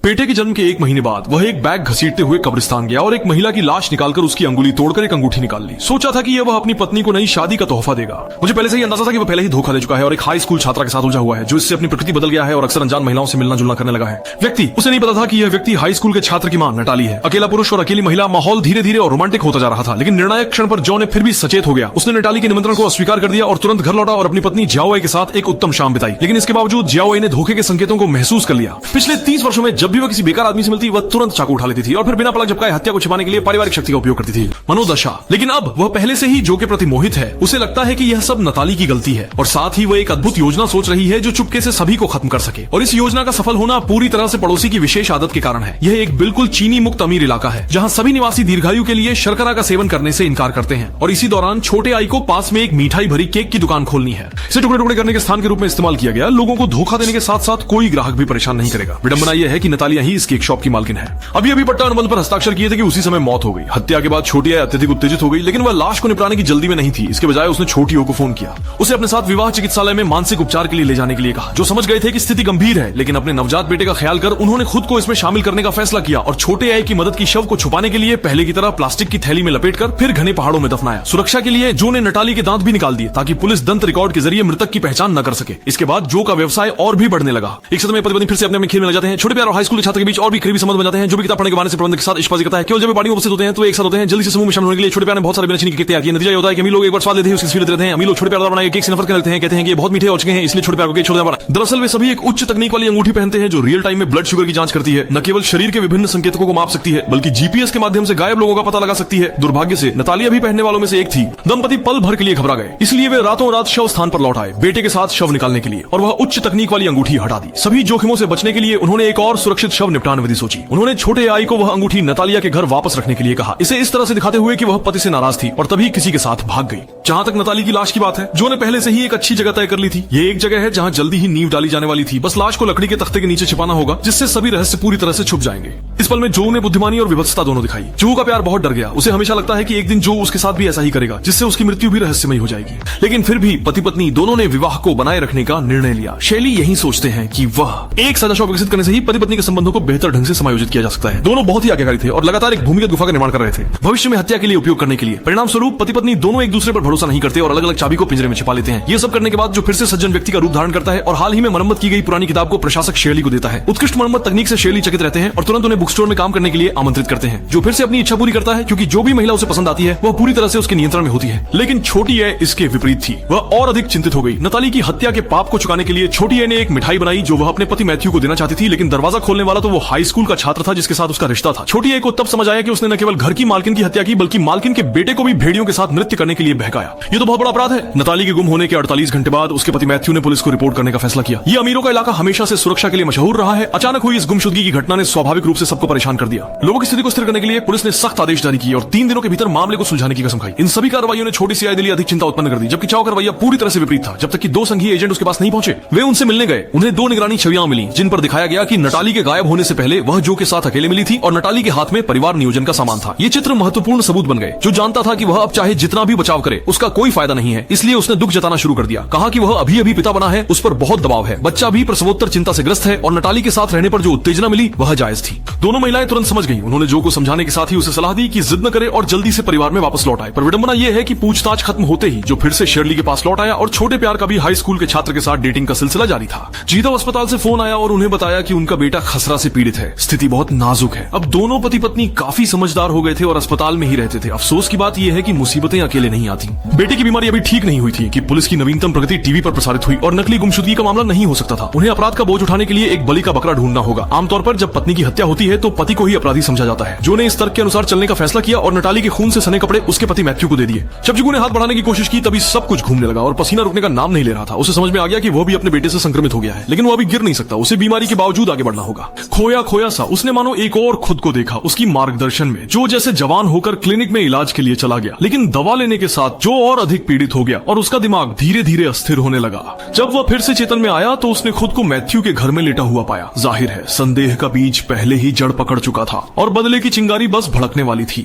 बेटे के जन्म के 1 महीने बाद वह एक बैग घसीटते हुए कब्रिस्तान गया और एक महिला की लाश निकालकर उसकी अंगुली तोड़कर एक अंगूठी निकाल ली। सोचा था कि यह वह अपनी पत्नी को नई शादी का तोहफा देगा। मुझे पहले से ही अंदाजा था कि वह पहले ही धोखा दे चुका है और एक हाई स्कूल छात्रा के साथ उलझा हुआ है जो इससे अपनी प्रकृति बदल गया है और अक्सर अनजान महिलाओं से मिलना जुलना करने लगा है। व्यक्ति उसे नहीं पता था कि यह व्यक्ति हाई स्कूल के छात्र की मां नटाली है। अकेला पुरुष और अकेली महिला, माहौल धीरे धीरे और रोमांटिक होता जा रहा था। लेकिन निर्णायक क्षण पर जॉ ने फिर भी सचेत हो गया। उसने नटाली के निमंत्रण को अस्वीकार कर दिया और तुरंत घर लौटा और अपनी पत्नी जियाओ के साथ एक उत्तम शाम बिताई। लेकिन इसके बावजूद जियाओ ने धोखे के संकेतों को महसूस कर लिया। पिछले 30 वर्षों में जब भी वह किसी बेकार आदमी से मिलती वह तुरंत चाकू उठा लेती थी और फिर बिना पलक झपकाए हत्या को छिपाने के लिए पारिवारिक शक्ति का उपयोग करती थी। मनोदशा। लेकिन अब वह पहले से ही जो के प्रति मोहित है। उसे लगता है कि यह सब नताली की गलती है और साथ ही वह एक अद्भुत योजना सोच रही है जो चुपके से सभी को खत्म कर सके। और इस योजना का सफल होना पूरी तरह से पड़ोसी की विशेष आदत के कारण है। यह एक बिल्कुल चीनी मुक्त अमीर इलाका है जहाँ सभी निवासी दीर्घायु के लिए शर्करा का सेवन करने से इनकार करते हैं और इसी दौरान छोटे आई को पास में एक मिठाई भरी केक की दुकान खोलनी है। इसे टुकड़े टुकड़े करने के स्थान के रूप में इस्तेमाल किया गया। लोगों को धोखा देने के साथ साथ कोई ग्राहक भी परेशान नहीं करेगा। विडंबना यह है कि नतालिया ही इस केक शॉप की मालकिन है। अभी अभी पट्टा अनुबंध पर हस्ताक्षर किए थे कि उसी समय मौत हो गई। हत्या के बाद छोटी आई अत्यधिक उत्तेजित हो गई, लेकिन वह लाश को निपटाने की जल्दी में नहीं थी। इसके बजाय उसने छोटी को फोन किया। उसे अपने साथ विवाह चिकित्सालय में मानसिक उपचार के लिए ले जाने के लिए कहा। जो समझ गए थे कि स्थिति गंभीर है, लेकिन अपने नवजात बेटे का ख्याल कर उन्होंने खुद को इसमें शामिल करने का फैसला किया और छोटे आई की मदद की शव को छुपाने के लिए पहले की तरह प्लास्टिक की थैली में लपेटकर फिर घने पहाड़ों में दफनाया। सुरक्षा के लिए जो ने नटाली के दांत भी निकाल दिए ताकि पुलिस दंत रिकॉर्ड के जरिए मृतक की पहचान न कर सके। इसके बाद जो का व्यवसाय और भी बढ़ने लगा। एक समय पति पत्नी फिर से अपने खेल में लग जाते हैं। छोटे प्यार और हाई स्कूल के छात्र के बीच और भी करीबी संबंध बन जाते हैं। जो भी किताब पढ़ने के बारे से प्रबंधक के साथ इश्क करता है। केवल जब पार्टी में उपस्थित होते हैं तो एक साथ होते हैं। जल्दी से समूह में शामिल होने के लिए छोटे प्यार ने बहुत सारे बिना चीनी के केक तैयार किए। नतीजा होता है कि अमीर लोग एक बार स्वाद लेते हैं उसकी स्वीट रहते हैं। अमीर लोग छोटे प्यार बनाए केक से नफरत करने लगते हैं। कहते हैं कि ये बहुत मीठे हो चुके हैं इसलिए छोटे प्यार को केक छोड़ देना पड़ा। दरअसल वे सभी एक उच्च तकनीक वाली अंगूठी पहनते हैं जो रियल टाइम में ब्लड शुगर की जांच करती है। न केवल शरीर के विभिन्न संकेतकों को माप सकती है बल्कि जीपीएस के माध्यम से गायब लोगों का पता लगा सकती है। दुर्भाग्य से नतालिया भी पहनने वालों में से एक थी। दंपति पल भर के लिए घबरा गए, इसलिए वे रातों रात शव स्थान पर लौट आए बेटे के साथ शव निकालने के लिए और वह उच्च तकनीक वाली अंगूठी हटा दी। सभी जोखिमों से बचने के लिए उन्होंने एक और सुरक्षित शव निपटान विधि सोची। उन्होंने छोटे आई को वह अंगूठी नतालिया के घर वापस रखने के लिए कहा, इसे इस तरह से दिखाते हुए कि वह पति से नाराज थी और तभी किसी के साथ भाग गई। जहां तक नताली की लाश की बात है, जो ने पहले से ही एक अच्छी जगह तय कर ली थी। ये एक जगह है जहां जल्दी ही नींव डाली जाने वाली थी। बस लाश को लकड़ी के तख्ते के नीचे छिपाना होगा जिससे सभी रहस्य पूरी तरह से छुप जाएंगे। इस पल में जो ने बुद्धिमानी और विभत्सता दोनों दिखाई। जो का प्यार बहुत डर गया। उसे हमेशा लगता है कि एक दिन जो उसके साथ भी ऐसा ही करेगा जिससे उसकी मृत्यु भी रहस्यमयी हो जाएगी। लेकिन फिर भी पति पत्नी दोनों ने विवाह को बनाए रखने का निर्णय लिया। शैली यही सोचते हैं कि वह एक साझा शव विकसित करने से ही पति पत्नी के संबंधों को बेहतर ढंग से समायोजित किया जा सकता है। दोनों बहुत ही आज्ञाकारी थे और लगातार एक भूमिगत गुफा का निर्माण कर रहे थे भविष्य में हत्या के लिए उपयोग करने के लिए। परिणाम स्वरूप पति पत्नी दोनों एक दूसरे पर भरोसा नहीं करते और अलग अलग चाबी को पिंजरे में छिपा लेते हैं। ये सब करने के बाद जो फिर से सज्जन व्यक्ति का रूप धारण करता है और हाल ही में मरम्मत की गई पुरानी किताब को प्रशासक शैली को देता है। उत्कृष्ट मरम्मत तकनीक से शैली चकित रहते हैं और तुरंत उन्हें बुक स्टोर में काम करने के लिए आमंत्रित करते हैं। जो फिर से अपनी इच्छा पूरी करता है क्योंकि जो भी महिला उसे पसंद आती है वह पूरी तरह से उसके नियंत्रण में होती है। लेकिन छोटी ए इसके विपरीत थी। वह और अधिक चिंतित हो गई। नताली की हत्या के पाप को चुकाने के लिए छोटी ए ने एक मिठाई बनाई जो वह अपने पति मैथ्यू को देना चाहती थी। लेकिन दरवाजा खोलने वाला तो वो हाई स्कूल का छात्र था जिसके साथ उसका रिश्ता था। छोटी ए को तब समझ आया कि उसने न केवल घर की मालकिन की हत्या की बल्कि मालकिन के बेटे को भी भेड़ियों के साथ नृत्य करने के लिए बहकाया। ये तो बहुत बड़ा अपराध है। नताली के गुम होने के 48 घंटे बाद उसके पति मैथ्यू ने पुलिस को रिपोर्ट करने का फैसला किया। ये अमीरों का इलाका हमेशा से सुरक्षा के लिए मशहूर रहा है। अचानक हुई इस गुमशुदगी की घटना ने स्वाभाविक रूप से सबको परेशान कर दिया। लोगों की स्थिति को स्थिर करने के लिए पुलिस ने सख्त आदेश जारी किए और 3 दिनों के भीतर मामले को सुलझाने की कसम खाई। इन सभी कार्रवाइयों ने छोटी सी आई के लिए अधिक चिंता उत्पन्न कर दी, जबकि चाओ का रवैया पूरी तरह से विपरीत था। जब तक कि 2 संघीय एजेंट उसके पास नहीं पहुंचे, वे उनसे मिलने गए। उन्हें 2 निगरानी छवियां मिली जिन पर दिखाया गया कि नटाली के गायब होने से पहले वह जो के साथ अकेले मिली थी और नटाली के हाथ में परिवार नियोजन का सामान था। ये चित्र महत्वपूर्ण सबूत बन गए। जो जानता था कि वह अब चाहे जितना भी बचाव करे उसका कोई फायदा नहीं है, इसलिए उसने दुख जताना शुरू कर दिया। कहा कि वह अभी अभी पिता बना है, उस पर बहुत दबाव है, बच्चा भी प्रसवोत्तर चिंता से ग्रस्त है और नटाली के साथ रहने पर जो उत्तेजना मिली वह जायज थी। दोनों महिलाएं तुरंत समझ गईं। उन्होंने जो को समझाने के साथ ही उसे सलाह दी कि जिद न करे और जल्दी से परिवार में वापस लौट आए। पर विडंबना यह है कि पूछताछ खत्म होते ही जो फिर से शेरली के पास लौट आया और छोटे प्यार का भी हाई स्कूल के छात्र के साथ डेटिंग का सिलसिला जारी था। जीतो अस्पताल से फोन आया और उन्हें बताया कि उनका बेटा खसरा से पीड़ित है, स्थिति बहुत नाजुक है। अब दोनों पति पत्नी काफी समझदार हो गए थे और अस्पताल में ही रहते थे। अफसोस की बात यह है कि मुसीबतें अकेले नहीं आती। बेटे की बीमारी अभी ठीक नहीं हुई थी कि पुलिस की नवीनतम प्रगति टीवी पर प्रसारित हुई और नकली गुमशुदगी का मामला नहीं हो सकता था। उन्हें अपराध का बोझ उठाने के लिए एक बलि का बकरा ढूंढना होगा। आमतौर पर जब पत्नी की हत्या होती है तो पति को ही अपराधी समझा जाता है। जो ने इस तर्क के अनुसार चलने का फैसला किया और नटाली के खून से सने कपड़े उसके पति मैथ्यू को दे दिए। जब जुगू ने हाथ बढ़ाने की कोशिश की तभी सब कुछ घूमने लगा और पसीना रुकने का नाम नहीं ले रहा था। उसे समझ में आ गया कि वह भी अपने बेटे से संक्रमित हो गया है, लेकिन वो अभी गिर नहीं सकता। उसे बीमारी के बावजूद आगे बढ़ना होगा। खोया खोया सा उसने मानो एक और खुद को देखा उसकी मार्गदर्शन में। जो जैसे जवान होकर क्लिनिक में इलाज के लिए चला गया, लेकिन दवा लेने के साथ जो और अधिक पीड़ित हो गया और उसका दिमाग धीरे धीरे अस्थिर होने लगा। जब वह फिर से चेतन में आया तो उसने खुद को मैथ्यू के घर में लेटा हुआ पाया। जाहिर है संदेह का बीज पहले ही जड़ पकड़ चुका था और बदले की चिंगारी बस भड़कने वाली थी।